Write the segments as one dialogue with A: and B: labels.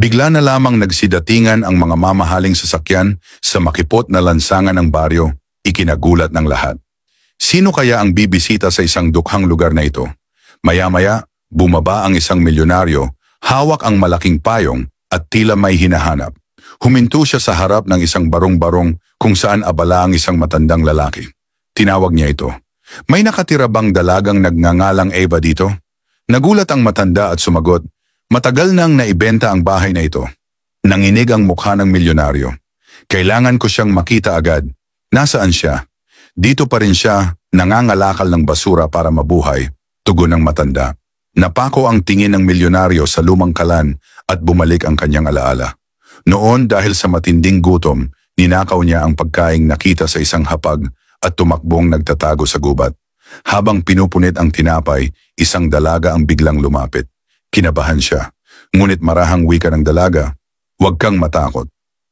A: Bigla na lamang nagsidatingan ang mga mamahaling sasakyan sa makipot na lansangan ng baryo, ikinagulat ng lahat. Sino kaya ang bibisita sa isang dukhang lugar na ito? Maya-maya, bumaba ang isang milyonaryo, hawak ang malaking payong at tila may hinahanap. Huminto siya sa harap ng isang barong-barong kung saan abala ang isang matandang lalaki. Tinawag niya ito. May nakatira bang dalagang nagngangalang Eva dito? Nagulat ang matanda at sumagot, matagal nang naibenta ang bahay na ito. Nanginig ang mukha ng milyonaryo. Kailangan ko siyang makita agad. Nasaan siya? Dito pa rin siya, nangangalakal ng basura para mabuhay, tugon ng matanda. Napako ang tingin ng milyonaryo sa lumang kalan at bumalik ang kanyang alaala. Noon dahil sa matinding gutom, ninakaw niya ang pagkaing nakita sa isang hapag at tumakbong nagtatago sa gubat. Habang pinupunit ang tinapay, isang dalaga ang biglang lumapit. Kinabahan siya. Ngunit marahang wika ng dalaga, huwag kang matakot.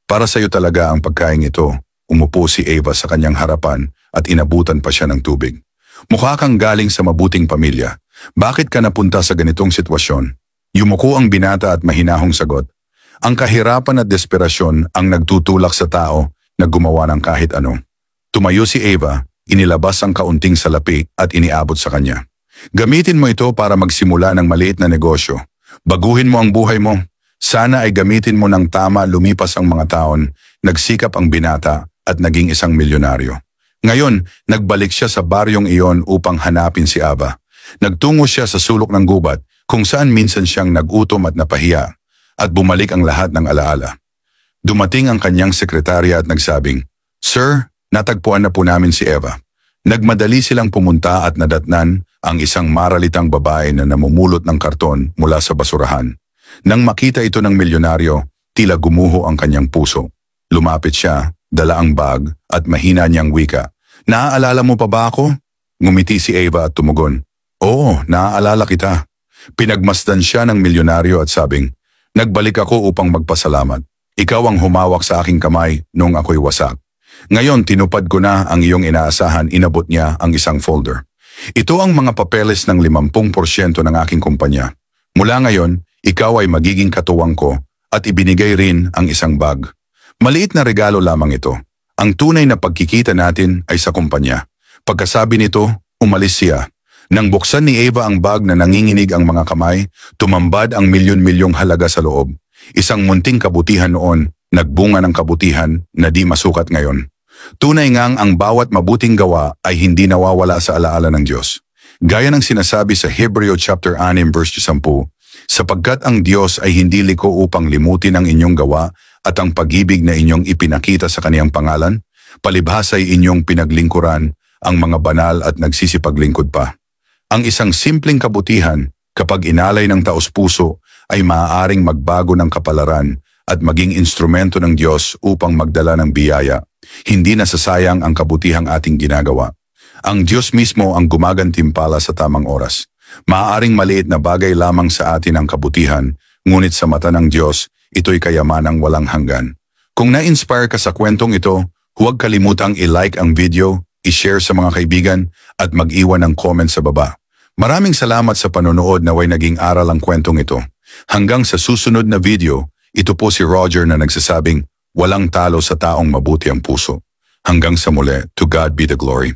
A: Para sa iyo talaga ang pagkain ito. Umupo si Eva sa kanyang harapan at inabutan pa siya ng tubig. Mukha kang galing sa mabuting pamilya. Bakit ka napunta sa ganitong sitwasyon? Yumuko ang binata at mahinahong sagot. Ang kahirapan at desperasyon ang nagtutulak sa tao na gumawa ng kahit ano. Tumayo si Eva, inilabas ang kaunting salapi at iniabot sa kanya. Gamitin mo ito para magsimula ng maliit na negosyo. Baguhin mo ang buhay mo. Sana ay gamitin mo ng tama. Lumipas ang mga taon, nagsikap ang binata at naging isang milyonaryo. Ngayon, nagbalik siya sa baryong iyon upang hanapin si Eva. Nagtungo siya sa sulok ng gubat kung saan minsan siyang nagutom at napahiya at bumalik ang lahat ng alaala. Dumating ang kanyang sekretarya at nagsabing, Sir, natagpuan na po namin si Eva. Nagmadali silang pumunta at nadatnan ang isang maralitang babae na namumulot ng karton mula sa basurahan. Nang makita ito ng milyonaryo, tila gumuho ang kanyang puso. Lumapit siya, dala ang bag at mahina niyang wika. Naaalala mo pa ba ako? Ngumiti si Eva at tumugon. Oo, naaalala kita. Pinagmasdan siya ng milyonaryo at sabing, Nagbalik ako upang magpasalamat. Ikaw ang humawak sa aking kamay noong ako'y wasak. Ngayon tinupad ko na ang iyong inaasahan, inabot niya ang isang folder. Ito ang mga papeles ng 50% ng aking kumpanya. Mula ngayon, ikaw ay magiging katuwang ko at ibinigay rin ang isang bag. Maliit na regalo lamang ito. Ang tunay na pagkikita natin ay sa kumpanya. Pagkasabi nito, umalis siya. Nang buksan ni Eva ang bag na nanginginig ang mga kamay, tumambad ang milyon-milyong halaga sa loob. Isang munting kabutihan noon, nagbunga ng kabutihan na di masukat ngayon. Tunay ngang ang bawat mabuting gawa ay hindi nawawala sa alaala ng Diyos. Gaya ng sinasabi sa Hebreo chapter 6 verse 10, sapagkat ang Diyos ay hindi liko upang limutin ang inyong gawa at ang pag-ibig na inyong ipinakita sa kaniyang pangalan, palibhas ay inyong pinaglingkuran ang mga banal at nagsisipaglingkod pa. Ang isang simpleng kabutihan, kapag inalay ng taos-puso, ay maaaring magbago ng kapalaran at maging instrumento ng Diyos upang magdala ng biyaya. Hindi nasasayang ang kabutihang ating ginagawa. Ang Diyos mismo ang gumagantimpala sa tamang oras. Maaaring maliit na bagay lamang sa atin ang kabutihan, ngunit sa mata ng Diyos, ito'y kayamanang walang hanggan. Kung na-inspire ka sa kwentong ito, huwag kalimutang i-like ang video, i-share sa mga kaibigan, at mag-iwan ng comment sa baba. Maraming salamat sa panonood, naway naging aral ang kwentong ito. Hanggang sa susunod na video, ito po si Roger na nagsasabing, walang talo sa taong mabuti ang puso. Hanggang sa muli, to God be the glory.